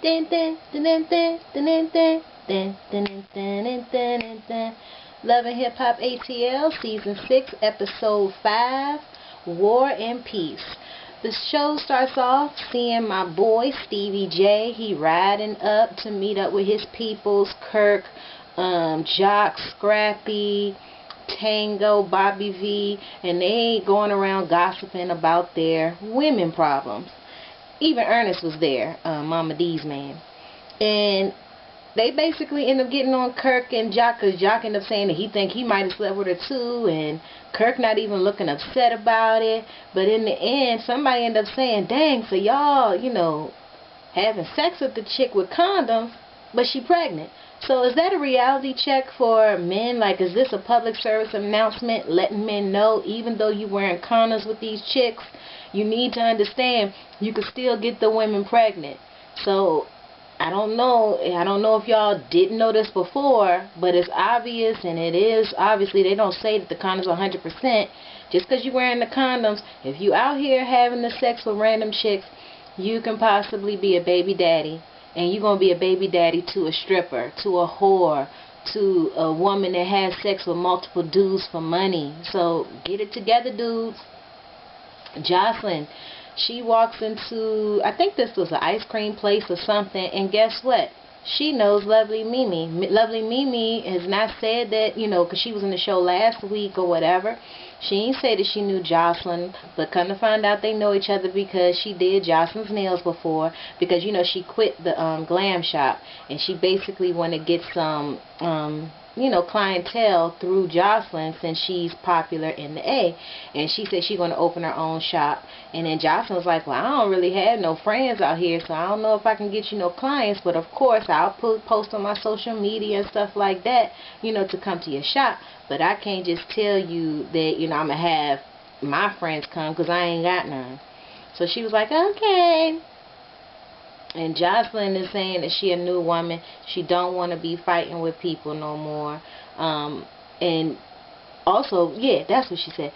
Dun, dun, dun, dun, dun, dun, dun, dun, dun, dun, dun, dun. Love and Hip Hop ATL Season 6 Episode 5 War and Peace. The show starts off seeing my boy Stevie J. He riding up to meet up with his peoples, Kirk, Jock, Scrappy, Tango, Bobby V, and they going around gossiping about their women problems. Even Ernest was there, Mama D's man. And they basically end up getting on Kirk and Jock, because Jock ended up saying that he think he might have slept with her too, and Kirk not even looking upset about it. But in the end, somebody ended up saying, dang, so y'all, having sex with the chick with condoms, but she pregnant. So is that a reality check for men? Like, is this a public service announcement letting men know, even though you wearing condoms with these chicks, you need to understand you can still get the women pregnant? So I don't know if y'all didn't know this before, but it's obvious, and it is obviously. They don't say that the condoms are 100%. Just because you're wearing the condoms, if you out here having the sex with random chicks, you can possibly be a baby daddy. And you're going to be a baby daddy to a stripper, to a whore, to a woman that has sex with multiple dudes for money. So get it together, dudes. Jocelyn, she walks into, I think this was an ice cream place or something, and guess what? She knows Lovely Mimi. Lovely Mimi has not said that, because she was in the show last week or whatever. She ain't say that she knew Jocelyn, but come to find out they know each other because she did Jocelyn's nails before, because, she quit the glam shop, and she basically want to get some, clientele through Jocelyn since she's popular in the A. And she said she's going to open her own shop. And then Jocelyn was like, well, I don't really have no friends out here, so I don't know if I can get you no clients, but of course I'll post on my social media and stuff like that, to come to your shop. But I can't just tell you that, I'm going to have my friends come, because I ain't got none. So she was like, okay. And Jocelyn is saying that she a new woman. She don't want to be fighting with people no more. And also, yeah, that's what she said.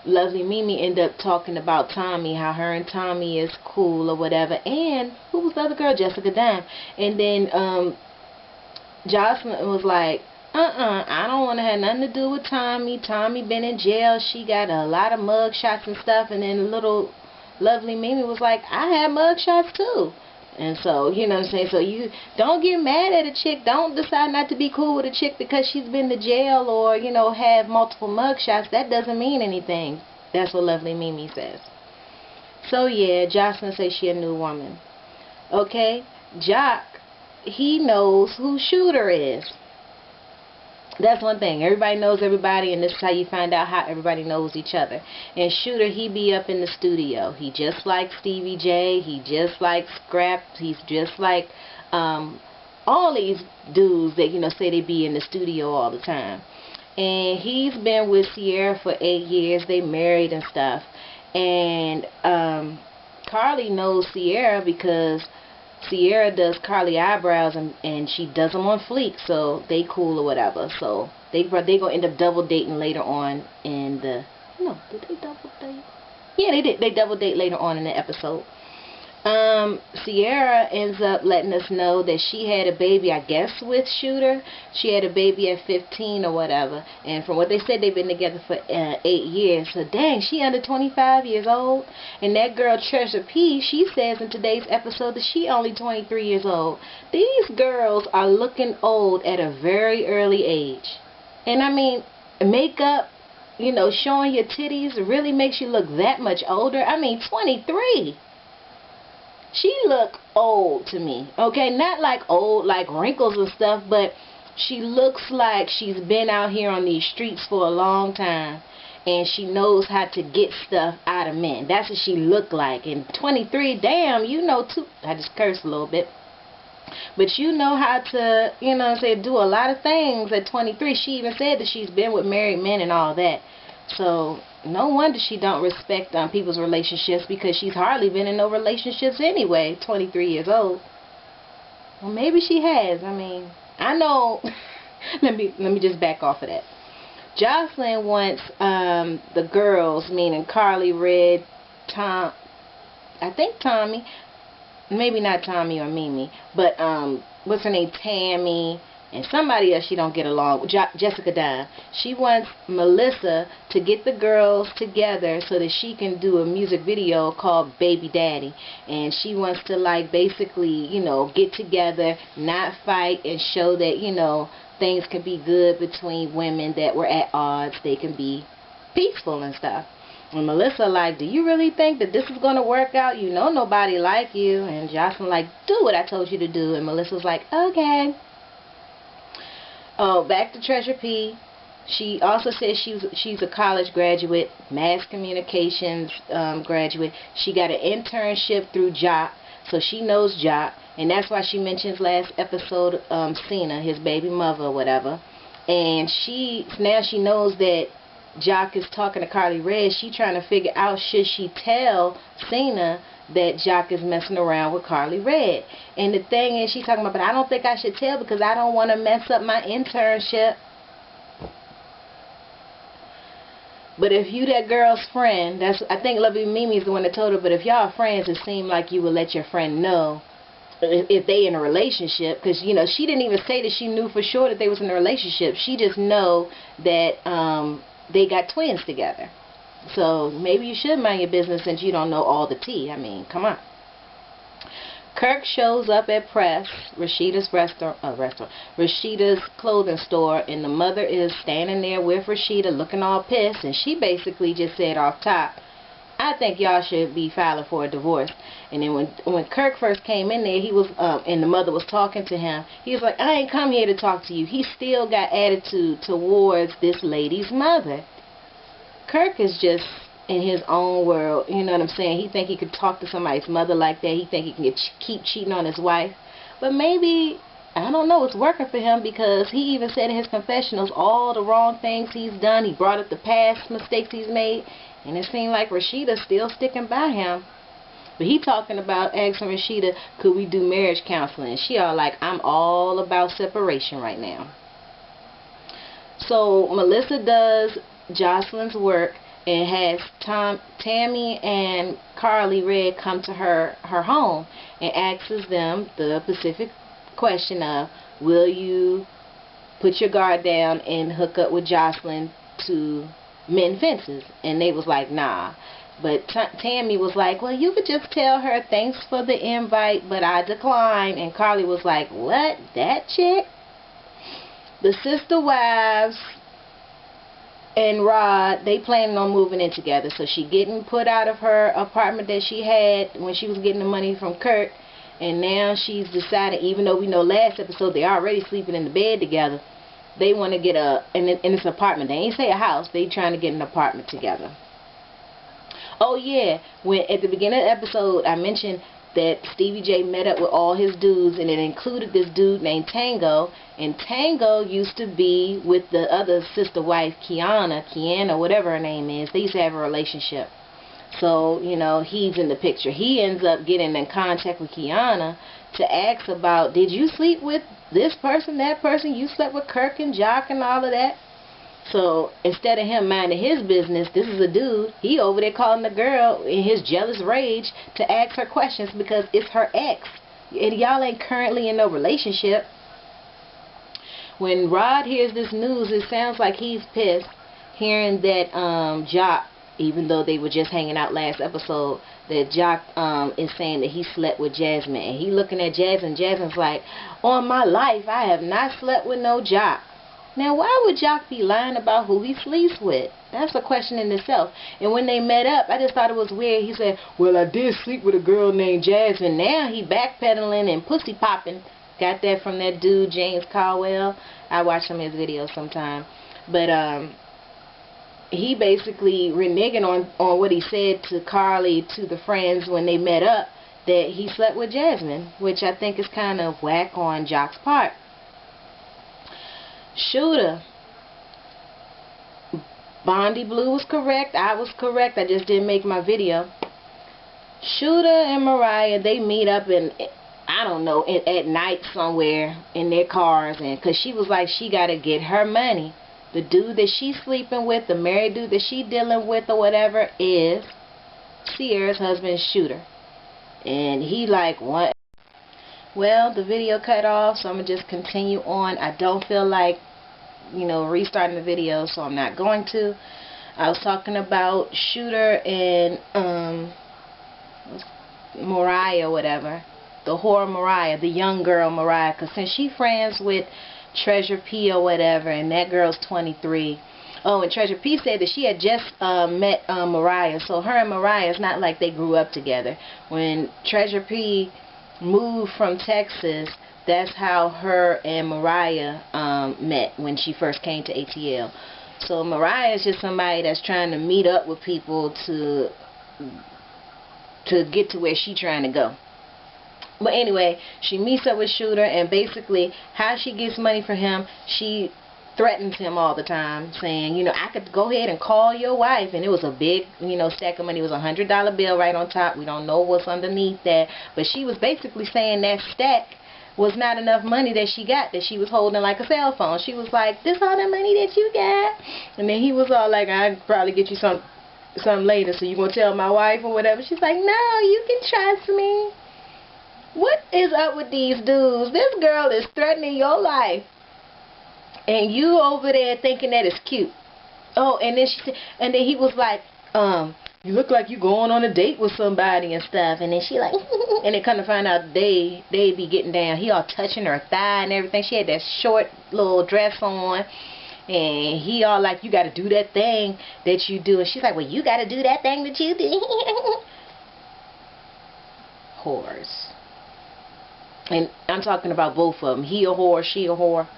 Lovely Mimi ended up talking about Tommy, how her and Tommy is cool or whatever. And who was the other girl? Jessica Dime. And then Jocelyn was like, I don't want to have nothing to do with Tommy. Tommy been in jail. She got a lot of mug shots and stuff. And then little Lovely Mimi was like, I had mug shots too. And so, what I'm saying? So you don't get mad at a chick. Don't decide not to be cool with a chick because she's been to jail or, have multiple mugshots. That doesn't mean anything. That's what Lovely Mimi says. So yeah, Jocelyn says she a new woman. Okay? Jock, he knows who Shooter is. That's one thing. Everybody knows everybody, and this is how you find out how everybody knows each other. And Shooter, he be up in the studio. He just like Stevie J. He just like Scrap. He's just like all these dudes that, say they be in the studio all the time. And he's been with Sierra for 8 years. They married and stuff. And Carly knows Sierra because Sierra does Carly eyebrows, and she does them on fleek, so they cool or whatever. So they gonna end up double dating later on in the. No, did they double date? Yeah, they did. They double date later on in the episode. Sierra ends up letting us know that she had a baby, I guess, with Shooter. She had a baby at 15 or whatever. And from what they said, they've been together for 8 years. So, dang, she under 25 years old. And that girl, Treasure P, she says in today's episode that she only 23 years old. These girls are looking old at a very early age. And, I mean, makeup, showing your titties really makes you look that much older. I mean, 23. She look old to me, okay? Not like old, like wrinkles and stuff, but she looks like she's been out here on these streets for a long time, and she knows how to get stuff out of men. That's what she look like. And 23, damn, too. I just cursed a little bit. But you know how to, do a lot of things at 23. She even said that she's been with married men and all that. So no wonder she don't respect people's relationships, because she's hardly been in no relationships anyway, 23 years old. Well, maybe she has. I mean, I know. let me just back off of that. Jocelyn wants the girls, meaning Carly, Red, I think Tommy, maybe not Tommy or Mimi, but what's her name, Tammy, and somebody else she don't get along with, Jessica Dunn. She wants Melissa to get the girls together so that she can do a music video called Baby Daddy. And she wants to, like, basically, you know, get together, not fight, and show that, you know, things can be good between women that were at odds. They can be peaceful and stuff. And Melissa like, do you really think that this is going to work out? You know nobody like you. And Jocelyn like, do what I told you to do. And Melissa's like, okay. Oh, back to Treasure P. She also says she's a college graduate, mass communications graduate. She got an internship through Jock, so she knows Jock. And that's why she mentions last episode Cena, his baby mother or whatever. And now she knows that Jock is talking to Carly Red. She trying to figure out, should she tell Cena that Jock is messing around with Carly Red. And the thing is, she's talking about, but I don't think I should tell because I don't want to mess up my internship. But if you that girl's friend, I think Lovey Mimi is the one that told her, but if y'all friends, it seemed like you would let your friend know if they in a relationship, because, you know, she didn't even say that she knew for sure that they was in a relationship. She just know that they got twins together. So maybe you should mind your business since you don't know all the tea. I mean, come on. Kirk shows up at Press, Rashida's Rashida's clothing store, and the mother is standing there with Rashida looking all pissed, and she basically just said off top, I think y'all should be filing for a divorce. And then when Kirk first came in there, he was and the mother was talking to him, he was like, I ain't come here to talk to you. He still got attitude towards this lady's mother. Kirk is just in his own world, you know what I'm saying? He think he could talk to somebody's mother like that. He think he can keep cheating on his wife. But maybe, I don't know, it's working for him, because he even said in his confessionals all the wrong things he's done. He brought up the past mistakes he's made, and it seemed like Rashida's still sticking by him. But he talking about asking Rashida, could we do marriage counseling? And she all like, I'm all about separation right now. So Melissa does Jocelyn's work and has Tammy and Carly Red come to her home and asks them the specific question of, will you put your guard down and hook up with Jocelyn to mend fences? And they was like, nah. But Tammy was like, well, you could just tell her thanks for the invite, but I decline. And Carly was like, what? That chick? The sister wives and Rod, they planning on moving in together. So she getting put out of her apartment that she had when she was getting the money from Kirk. And now she's decided, even though we know last episode they already sleeping in the bed together, they want to get in this apartment. They ain't say a house. They trying to get an apartment together. Oh yeah, when at the beginning of the episode I mentioned that Stevie J met up with all his dudes, and it included this dude named Tango, and Tango used to be with the other sister wife, Kiana, whatever her name is. They used to have a relationship. So, you know, he's in the picture. He ends up getting in contact with Kiana to ask about, did you sleep with this person, that person? You slept with Kirk and Jock and all of that? So instead of him minding his business, this is a dude, he over there calling the girl in his jealous rage to ask her questions because it's her ex. And y'all ain't currently in no relationship. When Rod hears this news, it sounds like he's pissed hearing that Jock, even though they were just hanging out last episode, that Jock is saying that he slept with Jasmine. And he looking at Jasmine. Jasmine's like, on my life, I have not slept with no Jock. Now, why would Jock be lying about who he sleeps with? That's a question in itself. And when they met up, I just thought it was weird. He said, well, I did sleep with a girl named Jasmine. Now he backpedaling and pussy popping. Got that from that dude, James Caldwell. I watch some of his videos sometime. But he basically reneging on what he said to Carly, to the friends when they met up, that he slept with Jasmine, which I think is kind of whack on Jock's part. Shooter. Bondi Blue was correct. I was correct. I just didn't make my video. Shooter and Mariah, they meet up in, I don't know, at night somewhere in their cars, and because she was like, she got to get her money. The dude that she's sleeping with, the married dude that she dealing with or whatever, is Sierra's husband, Shooter. And he like, what? Well, the video cut off, so I'm going to just continue on. I don't feel like, restarting the video, so I'm not going to. I was talking about Shooter and Mariah, whatever. The whore Mariah, the young girl Mariah. Because since she friends with Treasure P or whatever, and that girl's 23. Oh, and Treasure P said that she had just met Mariah. So her and Mariah, it's not like they grew up together. When Treasure P moved from Texas, that's how her and Mariah met when she first came to ATL. So Mariah is just somebody that's trying to meet up with people to get to where she's trying to go. But anyway, she meets up with Shooter, and basically how she gets money for him, she threatens him all the time, saying, I could go ahead and call your wife. And it was a big, stack of money. It was a $100 bill right on top. We don't know what's underneath that. But she was basically saying that stack was not enough money that she got, that she was holding like a cell phone. She was like, this all the money that you got? And then he was all like, I'd probably get you something later, so you gonna tell my wife or whatever? She's like, no, you can trust me. What is up with these dudes? This girl is threatening your life, and you over there thinking that it's cute. Oh, and then he was like, you look like you going on a date with somebody and stuff. And then she like, and then come to find out they be getting down. He all touching her thigh and everything. She had that short little dress on, and he all like, you got to do that thing that you do. And she's like, well, you got to do that thing that you do. Whores. And I'm talking about both of them. He a whore, she a whore.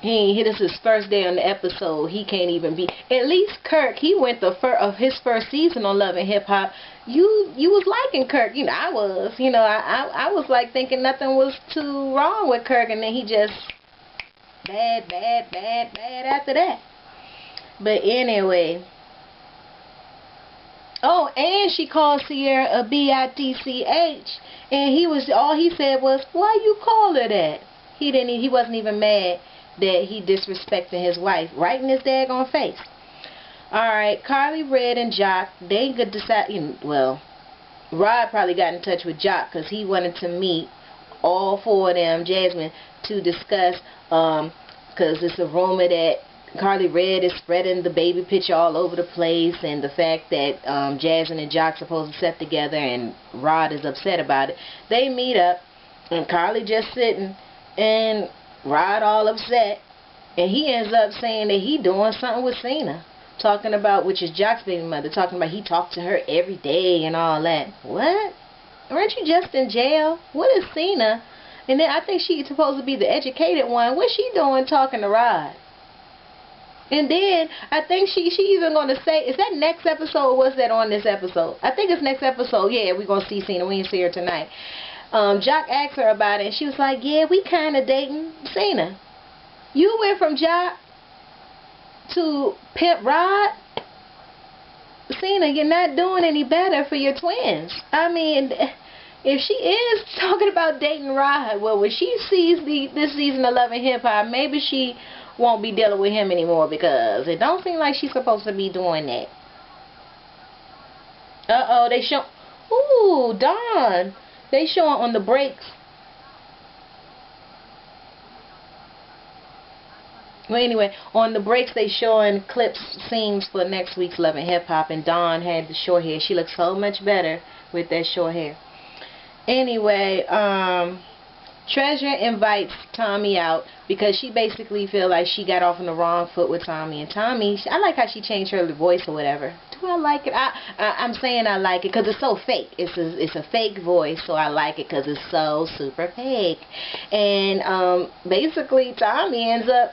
He ain't hit us his first day on the episode. He can't even be. At least Kirk, he went of his first season on Love and Hip Hop. You was liking Kirk. I was. I was like thinking nothing was too wrong with Kirk, and then he just bad after that. But anyway. Oh, and she called Sierra a bitch, and all he said was, why you call her that? He wasn't even mad that he disrespected his wife right in his daggone face. Alright, Carly Red and Jock, they could decide, well, Rod probably got in touch with Jock because he wanted to meet all four of them, Jasmine, to discuss, because it's a rumor that Carly Red is spreading the baby picture all over the place, and the fact that Jasmine and Jock supposed to sit together, and Rod is upset about it. They meet up, and Carly just sitting, and Rod all upset, and he ends up saying that he doing something with Cena, talking about, which is Jock's baby mother, talking about he talked to her every day and all that. What? Aren't you just in jail? What is Cena? And then I think she's supposed to be the educated one. What's she doing talking to Rod? And then I think she even going to say, is that next episode or was that on this episode? I think it's next episode. Yeah, we're going to see Cena. We didn't see her tonight. Jock asked her about it, and she was like, yeah, we kind of dating Cena. You went from Jock to Pimp Rod? Cena, you're not doing any better for your twins. I mean, if she is talking about dating Rod, well, when she sees this season of Love and Hip Hop, maybe she won't be dealing with him anymore, because it don't seem like she's supposed to be doing that. Uh-oh, they show... Ooh, Dawn. They showing on the breaks. Well, anyway, on the breaks they showing clips, scenes for next week's Love and Hip Hop, and Dawn had the short hair. She looks so much better with that short hair. Anyway, Treasure invites Tommy out because she basically feel like she got off on the wrong foot with Tommy. And Tommy, I like how she changed her voice or whatever. Do I like it? I'm saying I like it because it's so fake. It's a fake voice, so I like it because it's so super fake. And basically Tommy ends up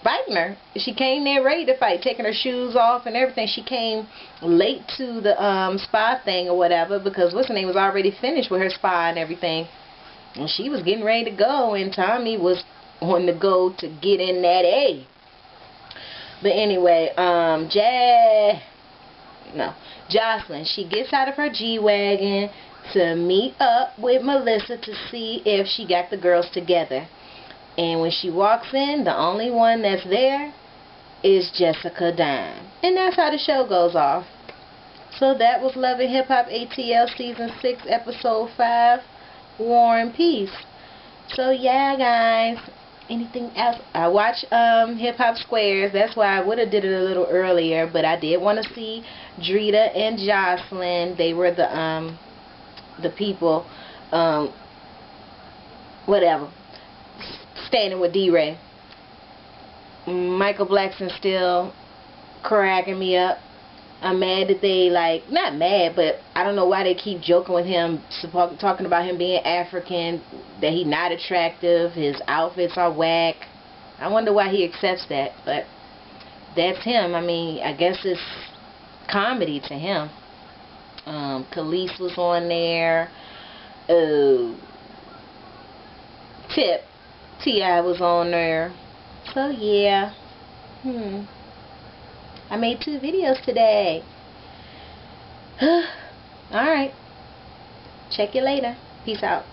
fighting her. She came there ready to fight, taking her shoes off and everything. She came late to the spa thing or whatever because what's her name was already finished with her spa and everything. And she was getting ready to go, and Tommy was on the go to get in that A. But anyway, Jocelyn, she gets out of her G-Wagon to meet up with Melissa to see if she got the girls together. And when she walks in, the only one that's there is Jessica Dime. And that's how the show goes off. So that was Love and Hip Hop ATL Season 6, Episode 5, War and Peace. So yeah, guys. Anything else? I watched Hip Hop Squares. That's why I would have did it a little earlier, but I did want to see Drita and Jocelyn. They were the people, whatever, standing with D-Ray. Michael Blackson still cracking me up. I'm mad that they, like, not mad, but I don't know why they keep joking with him, talking about him being African, that he's not attractive, his outfits are whack. I wonder why he accepts that, but that's him. I mean, I guess it's comedy to him. Khalees was on there. T.I. was on there. So, yeah. I made 2 videos today. Alright. Check you later. Peace out.